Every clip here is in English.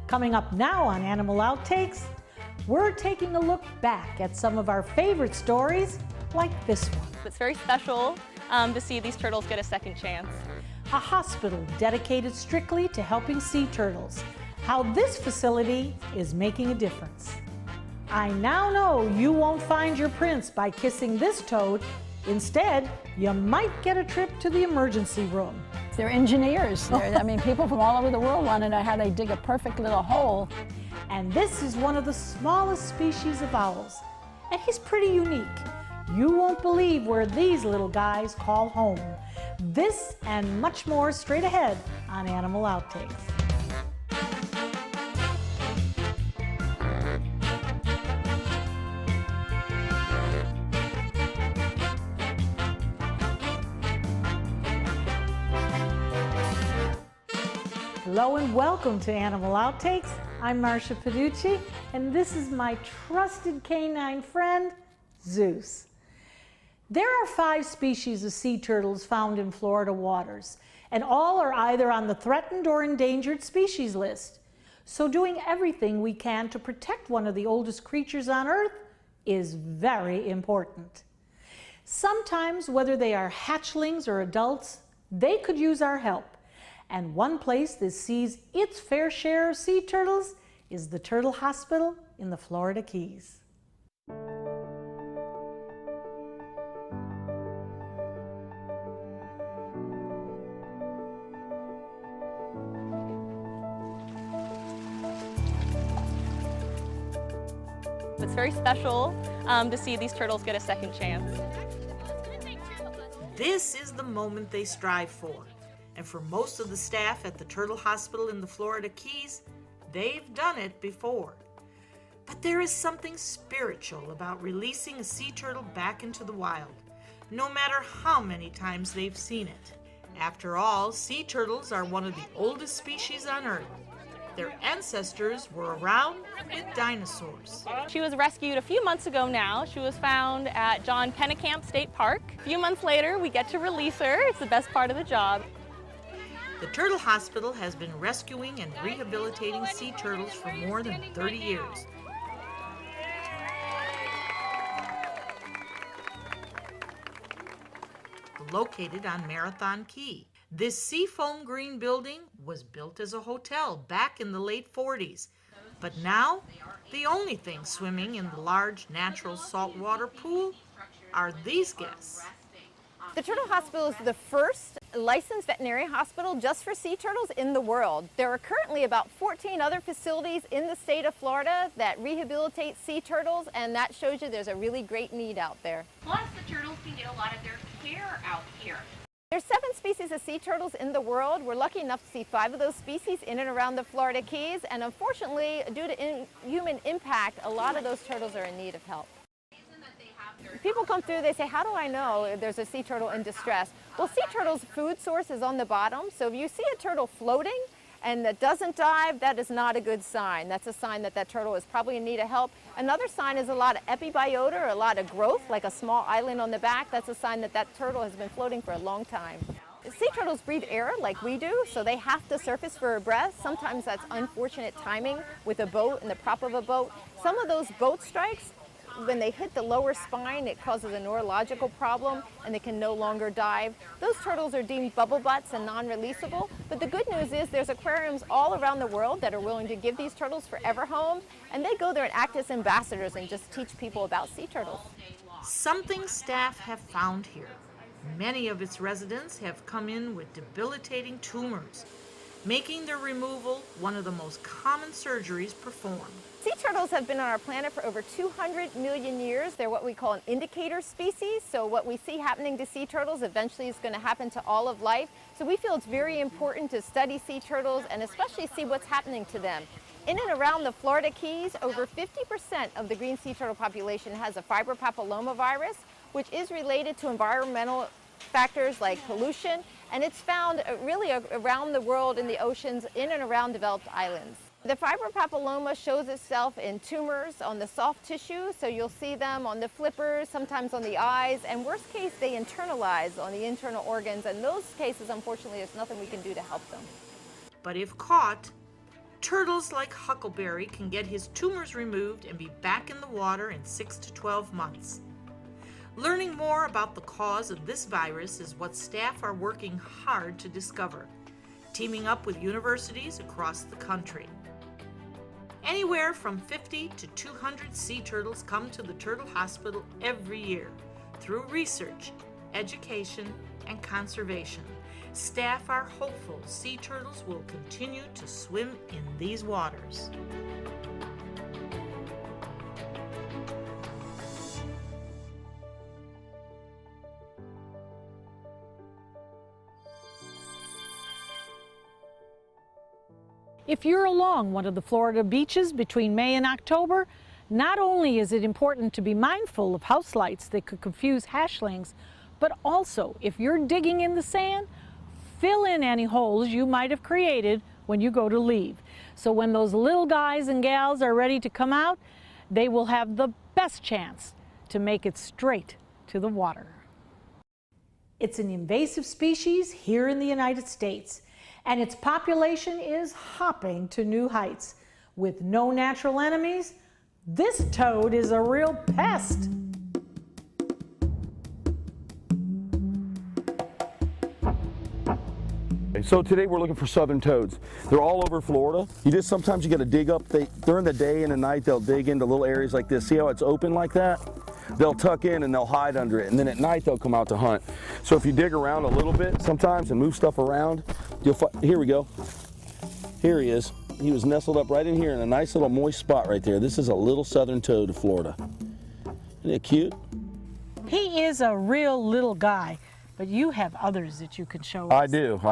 Coming up now on Animal Outtakes, we're taking a look back at some of our favorite stories, like this one. It's very special to see these turtles get a second chance. A hospital dedicated strictly to helping sea turtles. How this facility is making a difference. I now know you won't find your prince by kissing this toad. Instead, you might get a trip to the emergency room. They're engineers. I mean, people from all over the world want to know how they dig a perfect little hole. And this is one of the smallest species of owls. And he's pretty unique. You won't believe where these little guys call home. This and much more straight ahead on Animal Outtakes. Hello and welcome to Animal Outtakes. I'm Marcia Paducci, and this is my trusted canine friend, Zeus. There are 5 species of sea turtles found in Florida waters, and all are either on the threatened or endangered species list. So doing everything we can to protect one of the oldest creatures on Earth is very important. Sometimes, whether they are hatchlings or adults, they could use our help. And one place that sees its fair share of sea turtles is the Turtle Hospital in the Florida Keys. It's very special to see these turtles get a second chance. This is the moment they strive for. And for most of the staff at the Turtle Hospital in the Florida Keys, they've done it before. But there is something spiritual about releasing a sea turtle back into the wild, no matter how many times they've seen it. After all, sea turtles are one of the oldest species on Earth. Their ancestors were around with dinosaurs. She was rescued a few months ago now. She was found at John Pennekamp State Park. A few months later, we get to release her. It's the best part of the job. The Turtle Hospital has been rescuing and rehabilitating sea turtles for more than 30 years. Located on Marathon Key. This seafoam green building was built as a hotel back in the late 40s. But now, the only thing swimming in the large natural saltwater pool are these guests. The Turtle Hospital is the first licensed veterinary hospital just for sea turtles in the world. There are currently about 14 other facilities in the state of Florida that rehabilitate sea turtles, and that shows you there's a really great need out there. Plus, the turtles can get a lot of their care out here. There's 7 species of sea turtles in the world. We're lucky enough to see 5 of those species in and around the Florida Keys, and unfortunately, due to human impact, a lot of those turtles are in need of help. People come through, they say, how do I know there's a sea turtle in distress? Well, sea turtles' food source is on the bottom, so if you see a turtle floating and that doesn't dive, that is not a good sign. That's a sign that that turtle is probably in need of help. Another sign is a lot of epibiota, or a lot of growth, like a small island on the back. That's a sign that that turtle has been floating for a long time. Sea turtles breathe air like we do, so they have to surface for a breath. Sometimes that's unfortunate timing with a boat and the prop of a boat. Some of those boat strikes, when they hit the lower spine, it causes a neurological problem and they can no longer dive. Those turtles are deemed bubble butts and non-releasable, but the good news is there's aquariums all around the world that are willing to give these turtles forever homes, and they go there and act as ambassadors and just teach people about sea turtles. Something staff have found here. Many of its residents have come in with debilitating tumors, making their removal one of the most common surgeries performed. Sea turtles have been on our planet for over 200 million years. They're what we call an indicator species. So what we see happening to sea turtles eventually is going to happen to all of life. So we feel it's very important to study sea turtles and especially see what's happening to them. In and around the Florida Keys, over 50% of the green sea turtle population has a fibropapillomavirus, which is related to environmental factors like pollution, and it's found really around the world in the oceans in and around developed islands. The fibropapilloma shows itself in tumors on the soft tissue, so you'll see them on the flippers, sometimes on the eyes, and worst case, they internalize on the internal organs. In those cases, unfortunately, there's nothing we can do to help them. But if caught, Turtles like Huckleberry can get his tumors removed and be back in the water in 6 to 12 months. Learning more about the cause of this virus is what staff are working hard to discover, teaming up with universities across the country. Anywhere from 50 to 200 sea turtles come to the Turtle Hospital every year through research, education, and conservation. Staff are hopeful sea turtles will continue to swim in these waters. If you're along one of the Florida beaches between May and October, not only is it important to be mindful of house lights that could confuse hatchlings, but also if you're digging in the sand, fill in any holes you might have created when you go to leave. So when those little guys and gals are ready to come out, they will have the best chance to make it straight to the water. It's an invasive species here in the United States, and its population is hopping to new heights. With no natural enemies, this toad is a real pest. So today we're looking for southern toads. They're all over Florida. Sometimes you got to dig up. During the day and the night they'll dig into little areas like this. See how it's open like that? They'll tuck in and they'll hide under it, and then at night they'll come out to hunt. So if you dig around a little bit sometimes and move stuff around, you'll find, here we go. Here he is. He was nestled up right in here in a nice little moist spot right there. This is a little southern toad of Florida. Isn't it cute? He is a real little guy, but you have others that you can show us. I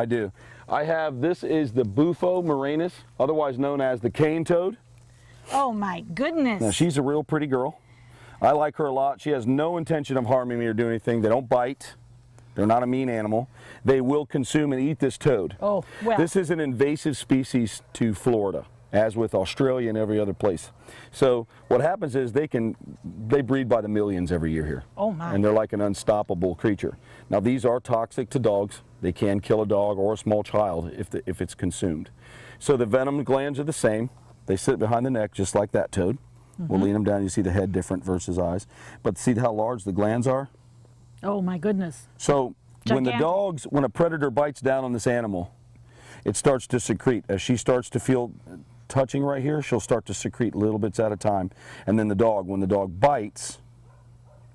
do. I have, this is the Bufo moranis, otherwise known as the cane toad. Oh my goodness. Now she's a real pretty girl. I like her a lot. She has no intention of harming me or doing anything. They don't bite. They're not a mean animal. They will consume and eat this toad. Oh, well. This is an invasive species to Florida, as with Australia and every other place. So what happens is they breed by the millions every year here. Oh my. And they're like an unstoppable creature. Now these are toxic to dogs. They can kill a dog or a small child if it's consumed. So the venom glands are the same. They sit behind the neck just like that toad. We'll lean them down. You see the head different versus eyes. But see how large the glands are? Oh my goodness. So Gigantic. when a predator bites down on this animal, it starts to secrete. As she starts to feel touching right here, she'll start to secrete little bits at a time. And then when the dog bites,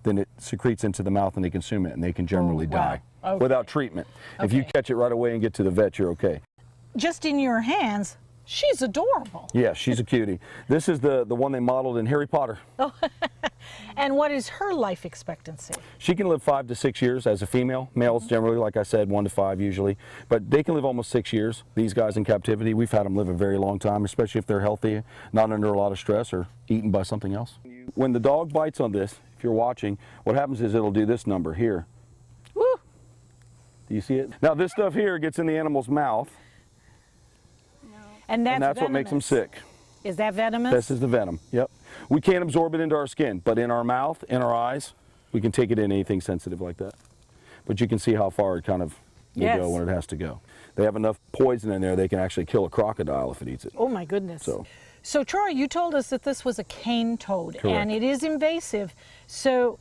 then it secretes into the mouth and they consume it, and they can generally die without treatment. Okay. If you catch it right away and get to the vet, you're okay. Just in your hands, she's adorable. Yeah, she's a cutie. This is the one they modeled in Harry Potter. Oh. And what is her life expectancy? She can live 5 to 6 years as a female. Males generally, like I said, 1 to 5 usually. But they can live almost 6 years. These guys in captivity, we've had them live a very long time, especially if they're healthy, not under a lot of stress or eaten by something else. When the dog bites on this, if you're watching, what happens is it'll do this number here. Woo! Do you see it? Now this stuff here gets in the animal's mouth. And that's what makes them sick. Is that venomous? This is the venom, yep. We can't absorb it into our skin, but in our mouth, in our eyes, we can take it in anything sensitive like that. But you can see how far it kind of will go when it has to go. They have enough poison in there, they can actually kill a crocodile if it eats it. Oh my goodness. So Troy, you told us that this was a cane toad. Correct. And it is invasive. So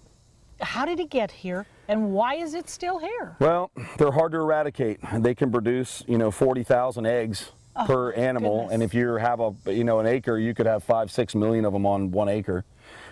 how did it get here? And why is it still here? Well, they're hard to eradicate. They can produce, 40,000 eggs per animal, goodness. and if you have an acre, you could have 5-6 million of them on 1 acre.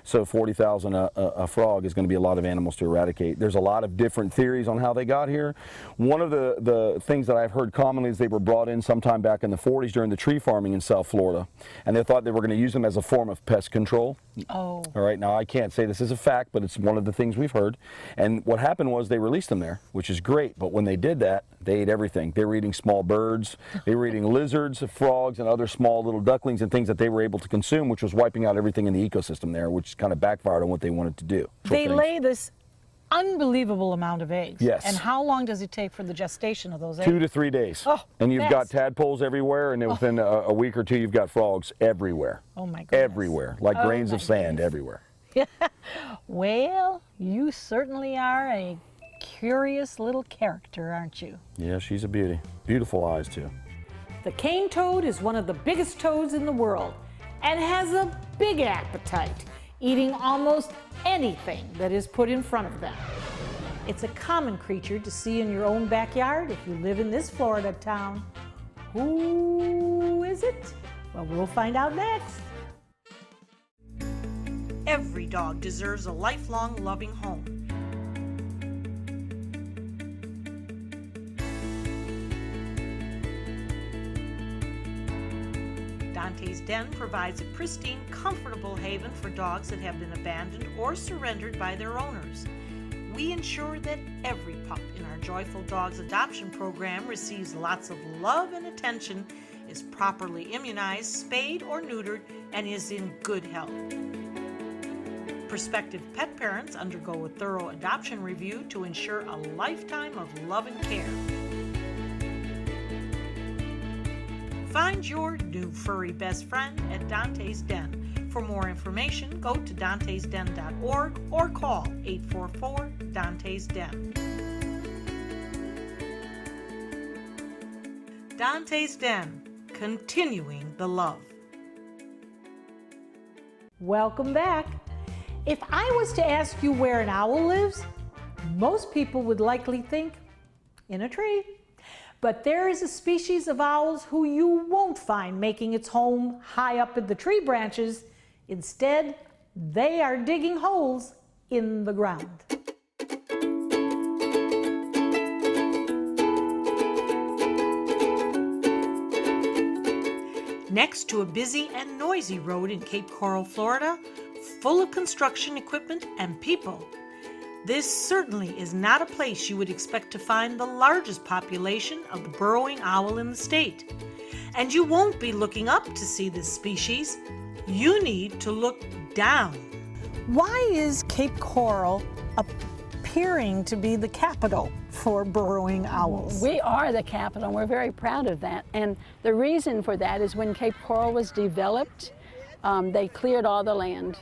So 40,000 a frog is going to be a lot of animals to eradicate. There's a lot of different theories on how they got here. One of the things that I've heard commonly is they were brought in sometime back in the 40s during the tree farming in South Florida, and they thought they were going to use them as a form of pest control. Oh. All right, now I can't say this is a fact, but it's one of the things we've heard. And what happened was they released them there, which is great, but when they did that, they ate everything. They were eating small birds, they were eating lizards, frogs, and other small little ducklings and things that they were able to consume, which was wiping out everything in the ecosystem there, which kind of backfired on what they wanted to do. They lay this unbelievable amount of eggs. Yes. And how long does it take for the gestation of those eggs? 2 to 3 days. Oh, and you've got fast. tadpoles everywhere, and then within a week or two, you've got frogs everywhere. Oh my goodness. Everywhere, like grains of sand everywhere. Well, you certainly are a curious little character, aren't you? Yeah, she's a beauty. Beautiful eyes, too. The cane toad is one of the biggest toads in the world and has a big appetite, eating almost anything that is put in front of them. It's a common creature to see in your own backyard if you live in this Florida town. Who is it? Well, we'll find out next. Every dog deserves a lifelong loving home. Dante's Den provides a pristine, comfortable haven for dogs that have been abandoned or surrendered by their owners. We ensure that every pup in our Joyful Dogs adoption program receives lots of love and attention, is properly immunized, spayed or neutered, and is in good health. Prospective pet parents undergo a thorough adoption review to ensure a lifetime of love and care. Find your new furry best friend at Dante's Den. For more information, go to dantesden.org or call 844-DANTES-DEN. Dante's Den, continuing the love. Welcome back. If I was to ask you where an owl lives, most people would likely think in a tree. But there is a species of owls who you won't find making its home high up in the tree branches. Instead, they are digging holes in the ground. Next to a busy and noisy road in Cape Coral, Florida, full of construction equipment and people, this certainly is not a place you would expect to find the largest population of the burrowing owl in the state. And you won't be looking up to see this species. You need to look down. Why is Cape Coral appearing to be the capital for burrowing owls? We are the capital, and we're very proud of that. And the reason for that is when Cape Coral was developed, they cleared all the land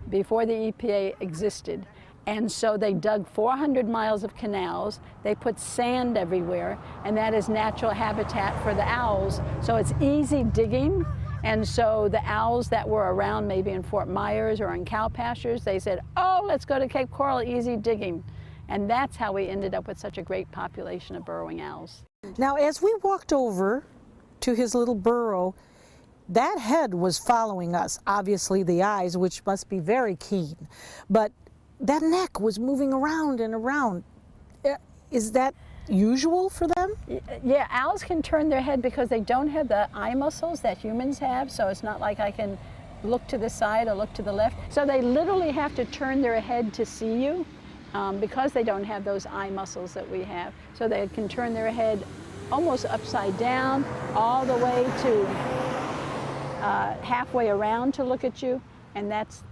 before the EPA existed. And so they dug 400 miles of canals, they put sand everywhere, and that is natural habitat for the owls. So it's easy digging, and so the owls that were around maybe in Fort Myers or in cow pastures, they said, oh, let's go to Cape Coral, easy digging. And that's how we ended up with such a great population of burrowing owls. Now, as we walked over to his little burrow, that head was following us, obviously the eyes, which must be very keen, but that neck was moving around and around. Is that usual for them? Yeah, owls can turn their head because they don't have the eye muscles that humans have, so it's not like I can look to the side or look to the left. So they literally have to turn their head to see you because they don't have those eye muscles that we have. So they can turn their head almost upside down, all the way to halfway around to look at you. And that's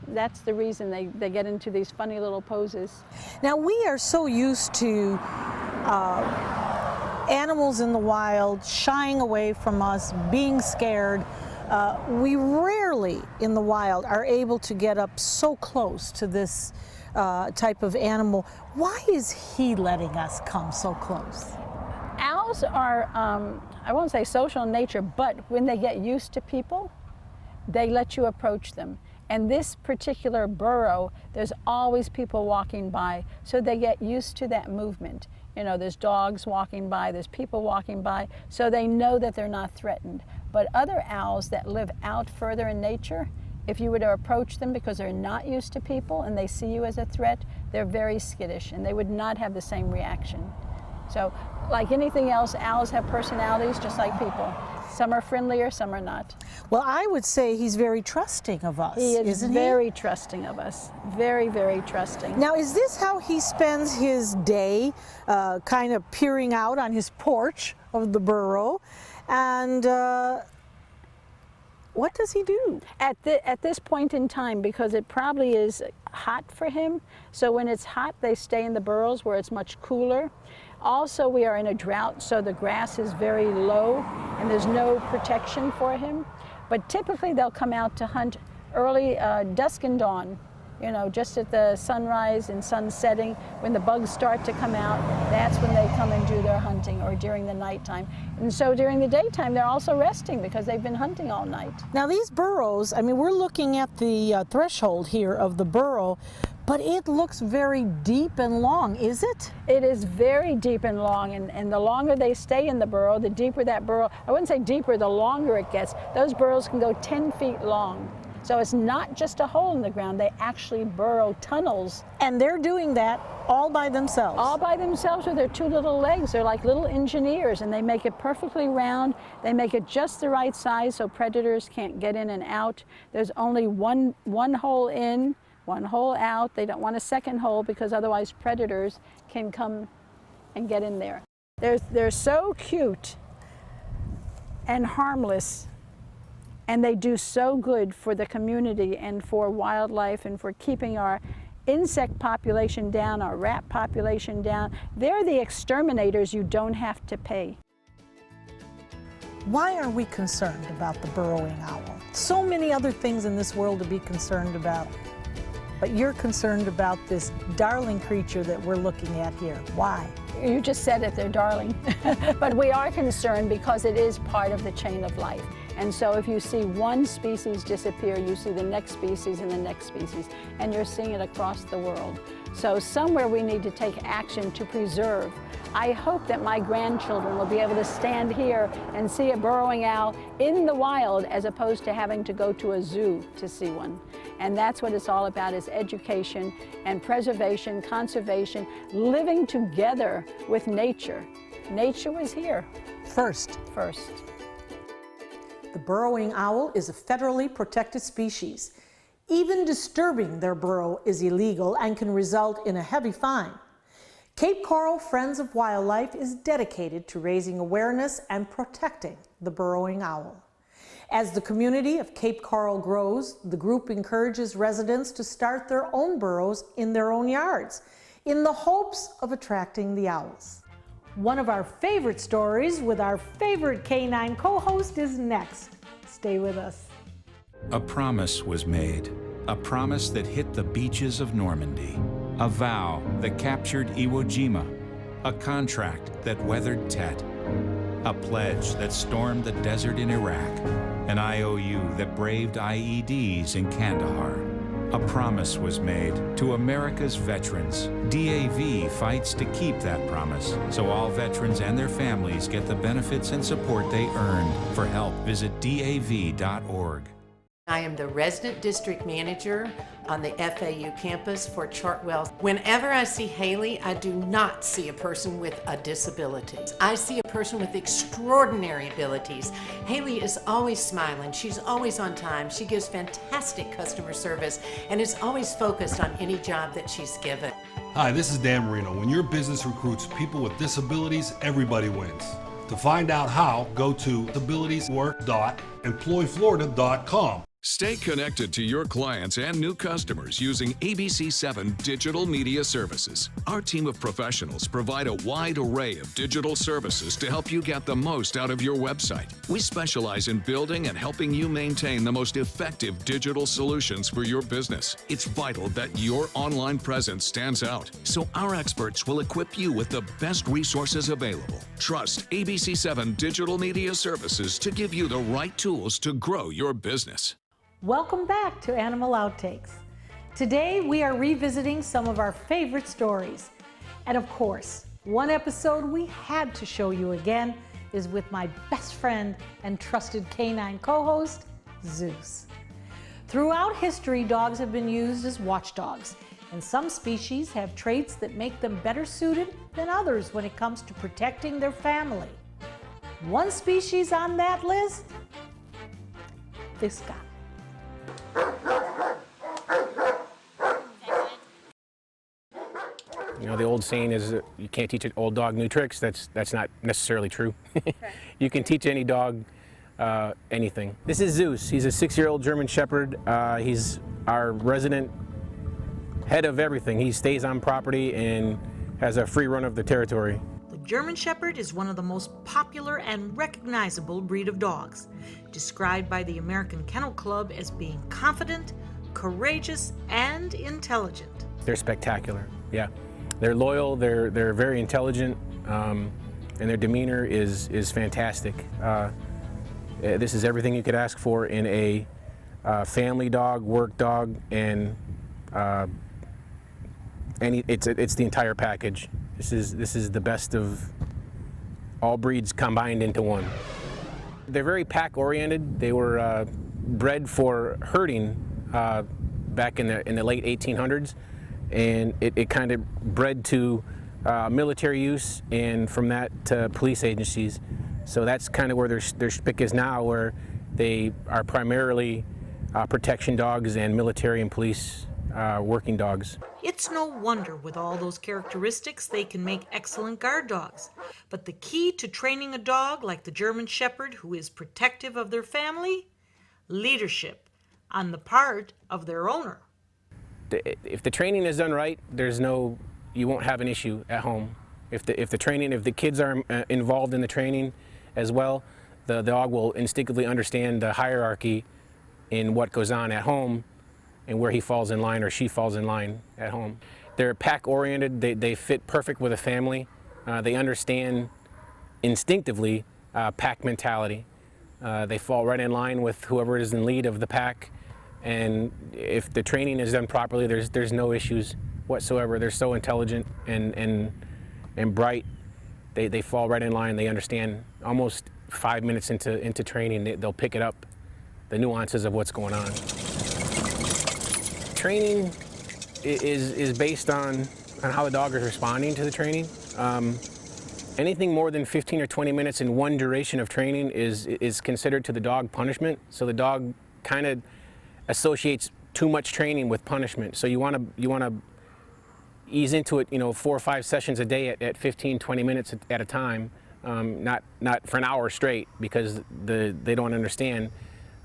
the reason they get into these funny little poses. Now, we are so used to animals in the wild shying away from us, being scared. We rarely in the wild are able to get up so close to this type of animal. Why is he letting us come so close? Owls are, I won't say social in nature, but when they get used to people, they let you approach them. And this particular burrow, there's always people walking by, so they get used to that movement. You know, there's dogs walking by, there's people walking by, so they know that they're not threatened. But other owls that live out further in nature, if you were to approach them because they're not used to people and they see you as a threat, they're very skittish and they would not have the same reaction. So, like anything else, owls have personalities just like people. Some are friendlier, some are not. Well, I would say he's very trusting of us, He is isn't very trusting of us. Very, very trusting. Now, is this how he spends his day, kind of peering out on his porch of the burrow? And what does he do? At this point in time, because it probably is hot for him, so when it's hot, they stay in the burrows where it's much cooler. Also, we are in a drought, so the grass is very low and there's no protection for him. But typically they'll come out to hunt early dusk and dawn you know, just at the sunrise and sun setting, when the bugs start to come out, that's when they come and do their hunting, or during the nighttime. And so during the daytime, they're also resting because they've been hunting all night. Now these burrows, I mean, we're looking at the threshold here of the burrow, but it looks very deep and long, is it? It is very deep and long, and the longer they stay in the burrow, the deeper that burrow, I wouldn't say deeper, the longer it gets. Those burrows can go 10 feet long. So it's not just a hole in the ground, they actually burrow tunnels. And they're doing that all by themselves? All by themselves with their two little legs. They're like little engineers, and they make it perfectly round. They make it just the right size so predators can't get in and out. There's only one hole in, one hole out. They don't want a second hole because otherwise predators can come and get in there. They're so cute and harmless, and they do so good for the community and for wildlife and for keeping our insect population down, our rat population down. They're the exterminators you don't have to pay. Why are we concerned about the burrowing owl? So many other things in this world to be concerned about, but you're concerned about this darling creature that we're looking at here. Why? You just said it, they're darling. But we are concerned because it is part of the chain of life. And so if you see one species disappear, you see the next species and the next species, and you're seeing it across the world. So somewhere we need to take action to preserve. I hope that my grandchildren will be able to stand here and see a burrowing owl in the wild as opposed to having to go to a zoo to see one. And that's what it's all about, is education and preservation, conservation, living together with nature. Nature was here. First. The burrowing owl is a federally protected species. Even disturbing their burrow is illegal and can result in a heavy fine. Cape Coral Friends of Wildlife is dedicated to raising awareness and protecting the burrowing owl. As the community of Cape Coral grows, the group encourages residents to start their own burrows in their own yards in the hopes of attracting the owls. One of our favorite stories with our favorite canine co-host is next. Stay with us. A promise was made, a promise that hit the beaches of Normandy, a vow that captured Iwo Jima, a contract that weathered Tet, a pledge that stormed the desert in Iraq, an IOU that braved IEDs in Kandahar. A promise was made to America's veterans. DAV fights to keep that promise, so all veterans and their families get the benefits and support they earned. For help, visit DAV.org. I am the resident district manager on the FAU campus for Chartwell. Whenever I see Haley, I do not see a person with a disability. I see a person with extraordinary abilities. Haley is always smiling. She's always on time. She gives fantastic customer service and is always focused on any job that she's given. Hi, this is Dan Marino. When your business recruits people with disabilities, everybody wins. To find out how, go to disabilitieswork.employflorida.com. Stay connected to your clients and new customers using ABC7 Digital Media Services. Our team of professionals provide a wide array of digital services to help you get the most out of your website. We specialize in building and helping you maintain the most effective digital solutions for your business. It's vital that your online presence stands out, so our experts will equip you with the best resources available. Trust ABC7 Digital Media Services to give you the right tools to grow your business. Welcome back to Animal Outtakes. Today we are revisiting some of our favorite stories. And of course, one episode we had to show you again is with my best friend and trusted canine co-host, Zeus. Throughout history, dogs have been used as watchdogs, and some species have traits that make them better suited than others when it comes to protecting their family. One species on that list, this guy. You know, the old saying is you can't teach an old dog new tricks. That's not necessarily true. You can teach any dog anything. This is Zeus. He's a 6-year-old German Shepherd. He's our resident head of everything. He stays on property and has a free run of the territory. The German Shepherd is one of the most popular and recognizable breed of dogs, described by the American Kennel Club as being confident, courageous, and intelligent. They're spectacular, yeah. They're loyal, they're very intelligent, and their demeanor is fantastic. This is everything you could ask for in a family dog, work dog, and it's the entire package. This is the best of all breeds combined into one. They're very pack-oriented. They were bred for herding back in the late 1800s, and it kind of bred to military use, and from that to police agencies. So that's kind of where their spick is now, where they are primarily protection dogs and military and police working dogs. It's no wonder with all those characteristics they can make excellent guard dogs. But the key to training a dog like the German Shepherd, who is protective of their family, leadership on the part of their owner. If the training is done right, you won't have an issue at home. If the kids are involved in the training as well, the dog will instinctively understand the hierarchy in what goes on at home and where he falls in line or she falls in line at home. They're pack-oriented. They fit perfect with a family. They understand instinctively pack mentality. They fall right in line with whoever is in lead of the pack, and if the training is done properly, there's no issues whatsoever. They're so intelligent and bright. They fall right in line. They understand almost 5 minutes into training. They'll pick it up, the nuances of what's going on. Training is based on how the dog is responding to the training. Anything more than 15 or 20 minutes in one duration of training is considered to the dog punishment. So the dog kind of associates too much training with punishment. So you want to ease into it, 4 or 5 sessions a day at 15, 20 minutes at a time, not for an hour straight, because they don't understand.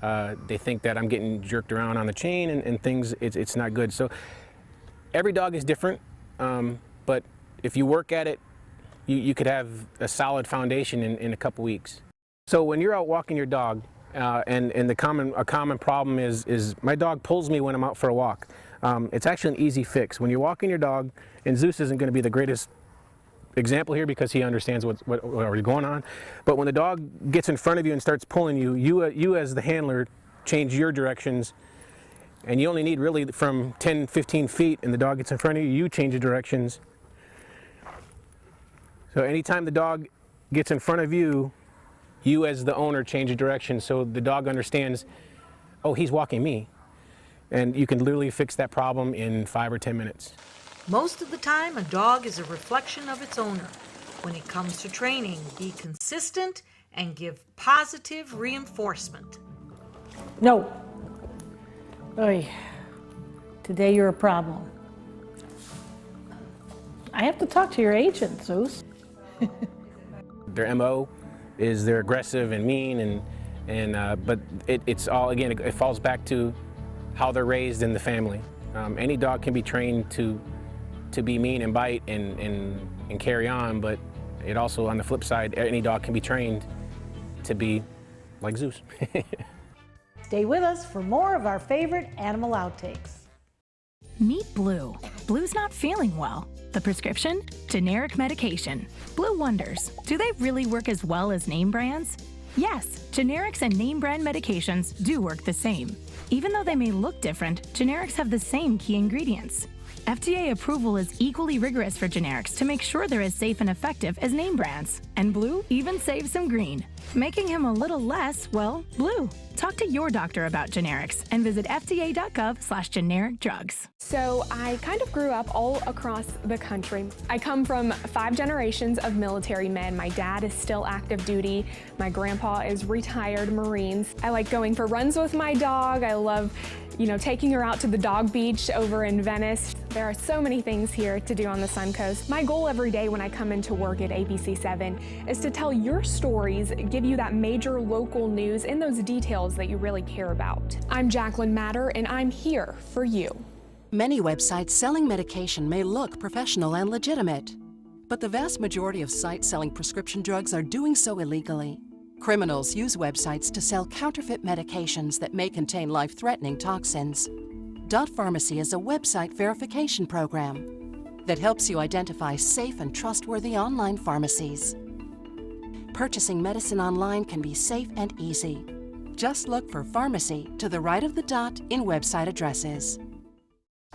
They think that I'm getting jerked around on the chain and things. It's not good. So every dog is different, but if you work at it, you could have a solid foundation in a couple weeks. So when you're out walking your dog, and a common problem is my dog pulls me when I'm out for a walk. It's actually an easy fix. When you're walking your dog, and Zeus isn't going to be the greatest example here because he understands what's going on, but when the dog gets in front of you and starts pulling you as the handler change your directions, and you only need really from 10-15 feet, and the dog gets in front of you, you change the directions. So anytime the dog gets in front of you, you as the owner change the direction, so the dog understands, oh, he's walking me. And you can literally fix that problem in 5 or 10 minutes. Most of the time, a dog is a reflection of its owner. When it comes to training, be consistent and give positive reinforcement. No. Oy. Today you're a problem. I have to talk to your agent, Zeus. Their MO is they're aggressive and mean, but it's all, again, it falls back to how they're raised in the family. Any dog can be trained to be mean and bite and carry on, but it also, on the flip side, any dog can be trained to be like Zeus. Stay with us for more of our favorite animal outtakes. Meet Blue. Blue's not feeling well. The prescription? Generic medication. Blue wonders, do they really work as well as name brands? Yes, generics and name brand medications do work the same. Even though they may look different, generics have the same key ingredients. FDA approval is equally rigorous for generics to make sure they're as safe and effective as name brands. And Blue even saves some green, making him a little less, well, blue. Talk to your doctor about generics and visit fda.gov/generic drugs. So I kind of grew up all across the country. I come from 5 generations of military men. My dad is still active duty. My grandpa is retired Marines. I like going for runs with my dog. I love, taking her out to the dog beach over in Venice. There are so many things here to do on the Suncoast. My goal every day when I come into work at ABC7 is to tell your stories, give you that major local news and those details that you really care about. I'm Jacqueline Matter, and I'm here for you. Many websites selling medication may look professional and legitimate, but the vast majority of sites selling prescription drugs are doing so illegally. Criminals use websites to sell counterfeit medications that may contain life-threatening toxins. Dot Pharmacy is a website verification program that helps you identify safe and trustworthy online pharmacies. Purchasing medicine online can be safe and easy. Just look for pharmacy to the right of the dot in website addresses.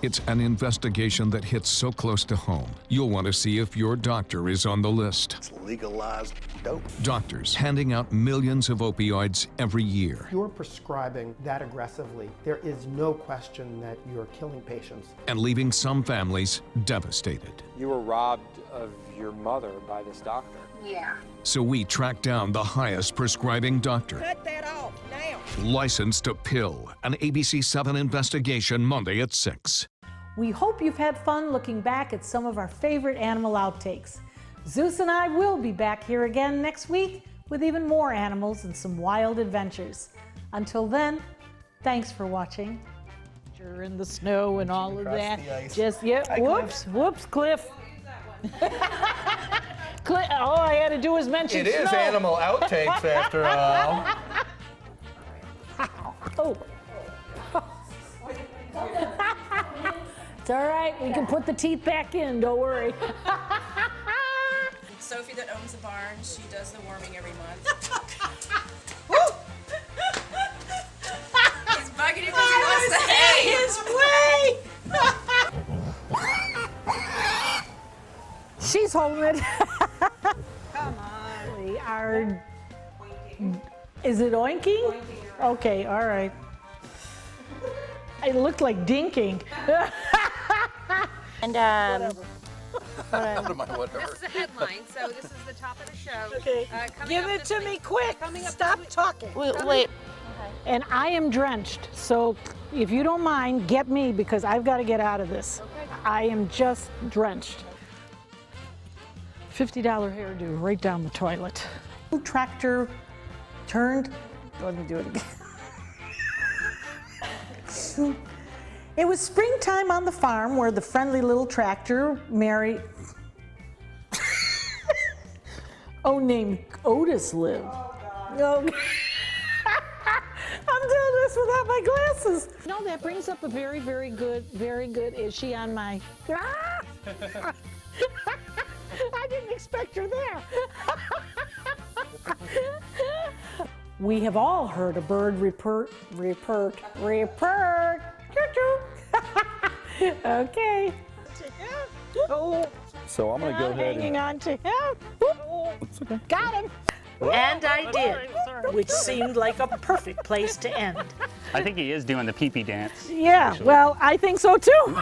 It's an investigation that hits so close to home, you'll want to see if your doctor is on the list. It's legalized dope. Doctors handing out millions of opioids every year. If you're prescribing that aggressively, there is no question that you're killing patients. And leaving some families devastated. You were robbed of your mother by this doctor. Yeah. So we tracked down the highest prescribing doctor. Cut that off now. Licensed to pill. An ABC 7 investigation Monday at 6. We hope you've had fun looking back at some of our favorite animal outtakes. Zeus and I will be back here again next week with even more animals and some wild adventures. Until then, thanks for watching. You're in the snow and all of that. Just, yep, whoops, Cliff. All I had to do was mention snow. It is animal outtakes after all. Oh. It's all right, we can put the teeth back in, don't worry. Sophie that owns the barn, she does the warming every month. He's bugging it because he wants the hay. His way! She's holding it. Come on. We are... Is it oinking? Okay, all right. It looked like dinking. And whatever. This is a headline, so this is the top of the show. Okay. Give it to me quick. Stop talking. Wait. Okay. And I am drenched, so if you don't mind, get me because I've got to get out of this. Okay. I am just drenched. $50 hairdo right down the toilet. Tractor turned. Let me do it again. It was springtime on the farm where the friendly little tractor Mary, named Otis lived. Oh, I'm doing this without my glasses. No, that brings up a very good, is she on my, I didn't expect her there. We have all heard a bird repert. Okay. Oh. So I'm going to go ahead hanging on to him. It's okay. Got him. And I did, which seemed like a perfect place to end. I think he is doing the pee-pee dance. Yeah, actually. Well, I think so too.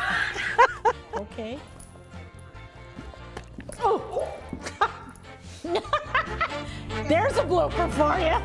Okay. Oh. There's a blooper for you.